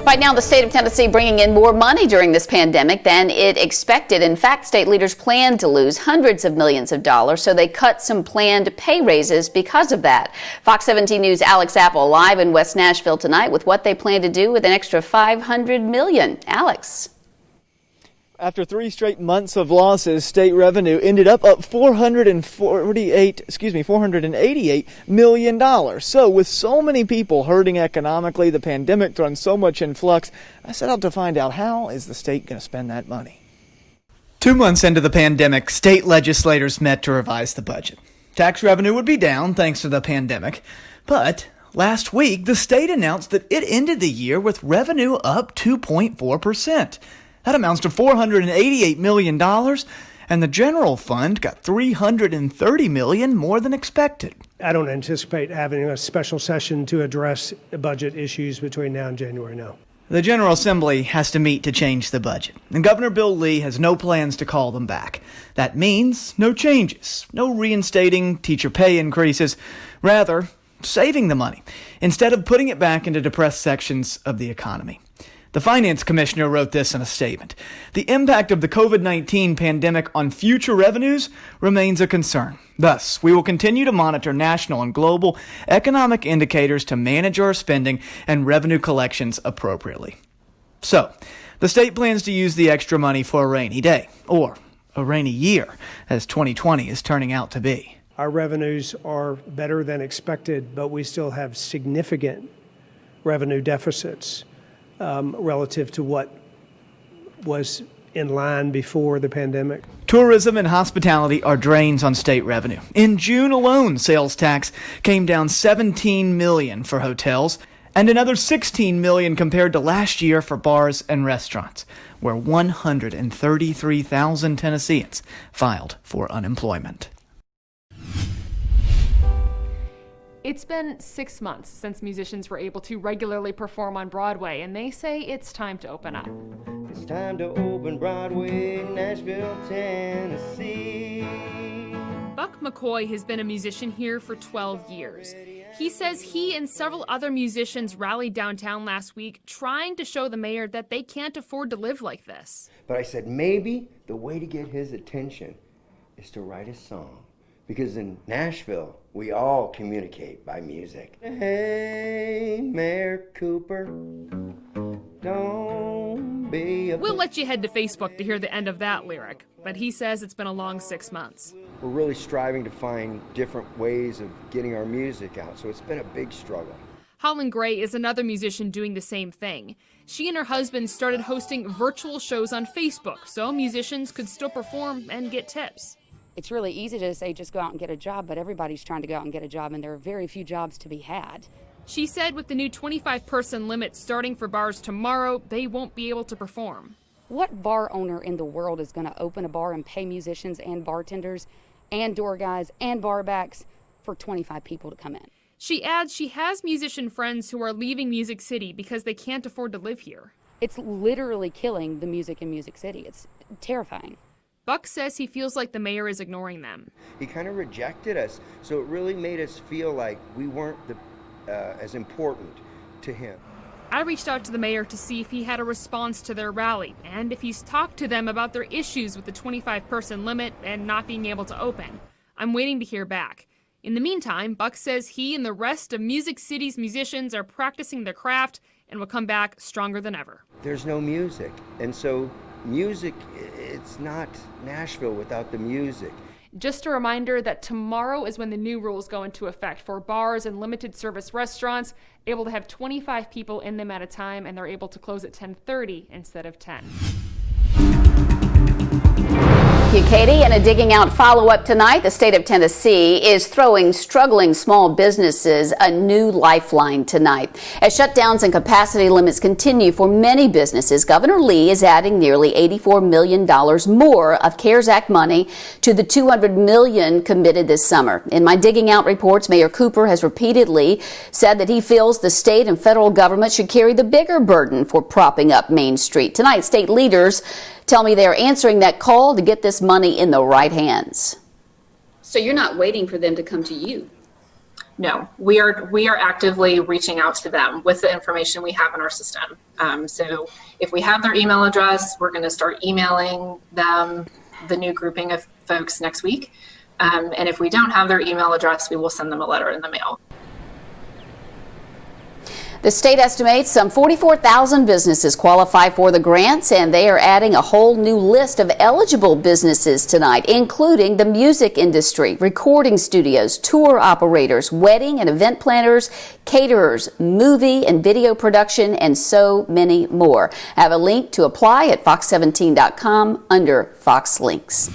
Right now, the state of Tennessee bringing in more money during this pandemic than it expected. In fact, state leaders plan to lose hundreds of millions of dollars, so they cut some planned pay raises because of that. Fox 17 News' Alex Apple live in West Nashville tonight with what they plan to do with an extra $500 million. Alex. After 3 straight months of losses, state revenue ended up $488 million. So with so many people hurting economically, the pandemic throwing so much in flux, I set out to find out, how is the state going to spend that money? 2 months into the pandemic, state legislators met to revise the budget. Tax revenue would be down thanks to the pandemic, but last week the state announced that it ended the year with revenue up 2.4%. That amounts to $488 million, and the general fund got $330 million more than expected. I don't anticipate having a special session to address budget issues between now and January, no. The General Assembly has to meet to change the budget, and Governor Bill Lee has no plans to call them back. That means no changes, no reinstating teacher pay increases, rather saving the money, instead of putting it back into depressed sections of the economy. The finance commissioner wrote this in a statement. The impact of the COVID-19 pandemic on future revenues remains a concern. Thus, we will continue to monitor national and global economic indicators to manage our spending and revenue collections appropriately. So, the state plans to use the extra money for a rainy day, or a rainy year, as 2020 is turning out to be. Our revenues are better than expected, but we still have significant revenue deficits relative to what was in line before the pandemic. Tourism and hospitality are drains on state revenue. In June alone, sales tax came down $17 million for hotels and another $16 million compared to last year for bars and restaurants, where 133,000 Tennesseans filed for unemployment. It's been 6 months since musicians were able to regularly perform on Broadway, and they say it's time to open up. It's time to open Broadway, Nashville, Tennessee. Buck McCoy has been a musician here for 12 years. He says he and several other musicians rallied downtown last week trying to show the mayor that they can't afford to live like this. But I said maybe the way to get his attention is to write a song. Because in Nashville, we all communicate by music. Hey, Mayor Cooper, don't be a... We'll let you head to Facebook to hear the end of that lyric, but he says it's been a long 6 months. We're really striving to find different ways of getting our music out, so it's been a big struggle. Holland Gray is another musician doing the same thing. She and her husband started hosting virtual shows on Facebook so musicians could still perform and get tips. It's really easy to say just go out and get a job, but everybody's trying to go out and get a job, and there are very few jobs to be had. She said with the new 25-person limit starting for bars tomorrow, they won't be able to perform. What bar owner in the world is going to open a bar and pay musicians and bartenders and door guys and bar backs for 25 people to come in? She adds she has musician friends who are leaving Music City because they can't afford to live here. It's literally killing the music in Music City. It's terrifying. Buck says he feels like the mayor is ignoring them. He kind of rejected us, so it really made us feel like we weren't as important to him. I reached out to the mayor to see if he had a response to their rally and if he's talked to them about their issues with the 25-person limit and not being able to open. I'm waiting to hear back. In the meantime, Buck says he and the rest of Music City's musicians are practicing their craft and will come back stronger than ever. There's no music, and so music, it's not Nashville without the music. Just a reminder that tomorrow is when the new rules go into effect for bars and limited service restaurants, able to have 25 people in them at a time, and they're able to close at 10:30 instead of 10. Thank you, Katie. And a digging out follow-up tonight. The state of Tennessee is throwing struggling small businesses a new lifeline tonight. As shutdowns and capacity limits continue for many businesses, Governor Lee is adding nearly $84 million more of CARES Act money to the $200 million committed this summer. In my digging out reports, Mayor Cooper has repeatedly said that he feels the state and federal government should carry the bigger burden for propping up Main Street. Tonight, state leaders tell me they're answering that call to get this money in the right hands. So you're not waiting for them to come to you? No, we are actively reaching out to them with the information we have in our system. So if we have their email address, we're going to start emailing them the new grouping of folks next week. And if we don't have their email address, we will send them a letter in the mail. The state estimates some 44,000 businesses qualify for the grants, and they are adding a whole new list of eligible businesses tonight, including the music industry, recording studios, tour operators, wedding and event planners, caterers, movie and video production, and so many more. I have a link to apply at fox17.com under Fox Links.